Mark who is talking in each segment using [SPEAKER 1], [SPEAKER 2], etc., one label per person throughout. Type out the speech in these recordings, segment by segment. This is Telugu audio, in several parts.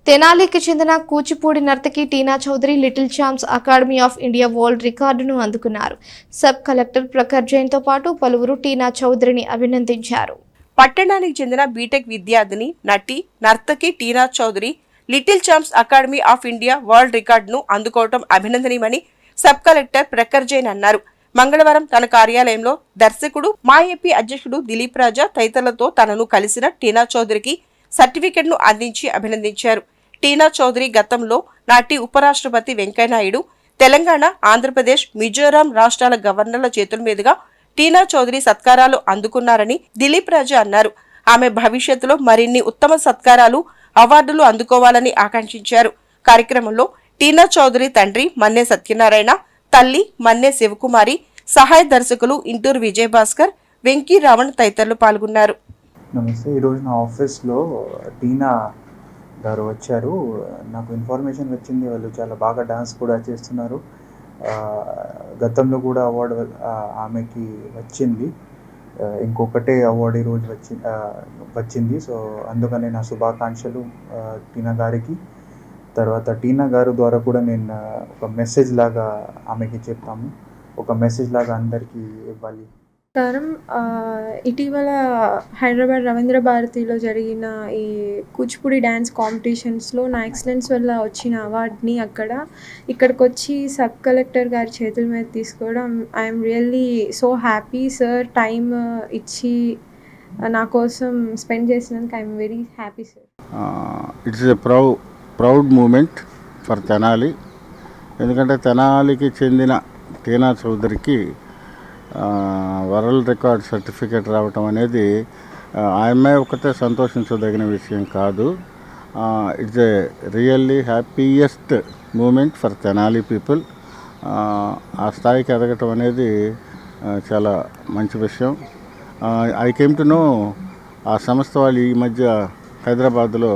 [SPEAKER 1] తెనాలికి చెందిన కూచిపూడి నర్తకి టీనా Chowdary little champs academy of India world రికార్డును అందుకున్నారు. సబ్ కలెక్టర్ ప్రఖర్ జైన్తో పాటు పలువురు టీనా చౌదరిని అభినందించారు.
[SPEAKER 2] పట్టణానికి చెందిన బీటెక్ విద్యార్థిని నటి నర్తకి టీనా Chowdary little champs academy of India world రికార్డును అందుకోవడం అభినందనీయమని సబ్ కలెక్టర్ ప్రఖర్ జైన్ అన్నారు. మంగళవారం తన కార్యాలయంలో దర్శకుడు మా ఏపీ అధ్యక్షుడు దిలీప్ రాజా తదితరులతో తనను కలిసిన టీనా చౌదరికి సర్టిఫికెట్ను అందించి అభినందించారు. టీనా చౌదరి గతంలో నాటి ఉపరాష్ట్రపతి వెంకయ్యనాయుడు, తెలంగాణ, ఆంధ్రప్రదేశ్, మిజోరాం రాష్ట్రాల గవర్నర్ల చేతుల మీదుగా టీనా చౌదరి సత్కారాలు అందుకున్నారని దిలీప్ రాజా అన్నారు. ఆమె భవిష్యత్తులో మరిన్ని ఉత్తమ సత్కారాలు, అవార్డులు అందుకోవాలని ఆకాంక్షించారు. కార్యక్రమంలో టీనా చౌదరి తండ్రి మన్నే సత్యనారాయణ, తల్లి మన్నే శివకుమారి, సహాయ దర్శకులు ఇంటూరు విజయభాస్కర్, వెంకీ రావణ్ తదితరులు పాల్గొన్నారు.
[SPEAKER 3] నమస్తే. ఈరోజు నా ఆఫీస్లో టీనా గారు వచ్చారు. నాకు ఇన్ఫర్మేషన్ వచ్చింది, వాళ్ళు చాలా బాగా డాన్స్ కూడా చేస్తున్నారు. గతంలో కూడా అవార్డు ఆమెకి వచ్చింది. ఇంకొకటే అవార్డు ఈరోజు వచ్చింది. సో అందుకని నా శుభాకాంక్షలు టీనా గారికి. తర్వాత టీనా గారు ద్వారా కూడా నేను ఒక మెసేజ్ లాగా ఆమెకి చెప్తాము, ఒక మెసేజ్ లాగా అందరికీ ఇవ్వాలి.
[SPEAKER 4] ఇటీవల హైదరాబాద్ రవీంద్ర భారతిలో జరిగిన ఈ కూచిపూడి డ్యాన్స్ కాంపిటీషన్స్లో నా ఎక్సలెన్స్ వల్ల వచ్చిన అవార్డ్ని ఇక్కడికి వచ్చి సబ్ కలెక్టర్ గారి చేతుల మీద తీసుకోవడం I'm really so happy sir. Time ఇచ్చి నా కోసం స్పెండ్ చేసినందుకు I'm very happy sir.
[SPEAKER 5] It's a proud moment for Tenali. ఎందుకంటే తెనాలికి చెందిన టీనా చౌదరికి వరల్డ్ రికార్డ్ సర్టిఫికేట్ రావటం అనేది ఆమె ఒకటే సంతోషించదగిన విషయం కాదు. It's a really happiest moment for Tenali people. ఆ స్థాయికి ఎదగటం అనేది చాలా మంచి విషయం. ఐ కేమ్ టు నో, ఆ సంస్థ వాళ్ళు ఈ మధ్య హైదరాబాద్లో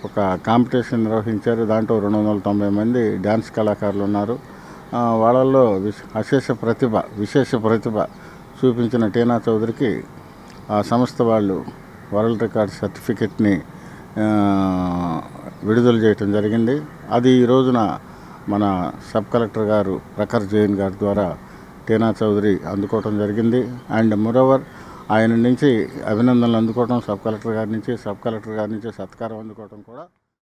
[SPEAKER 5] ఒక కాంపిటీషన్ నిర్వహించారు. దాంట్లో 290 మంది డ్యాన్స్ కళాకారులు ఉన్నారు. వాళ్ళల్లో విశేష ప్రతిభ చూపించిన టీనా చౌదరికి ఆ సంస్థ వాళ్ళు వరల్డ్ రికార్డ్ సర్టిఫికెట్ని విడుదల చేయటం జరిగింది. అది ఈ రోజున మన సబ్ కలెక్టర్ గారు ప్రఖర్ జైన్ గారి ద్వారా టీనా చౌదరి అందుకోవటం జరిగింది. అండ్ మోరోవర్ ఆయన నుంచి అభినందనలు అందుకోవటం, సబ్ కలెక్టర్ గారి నుంచి సత్కారం అందుకోవటం కూడా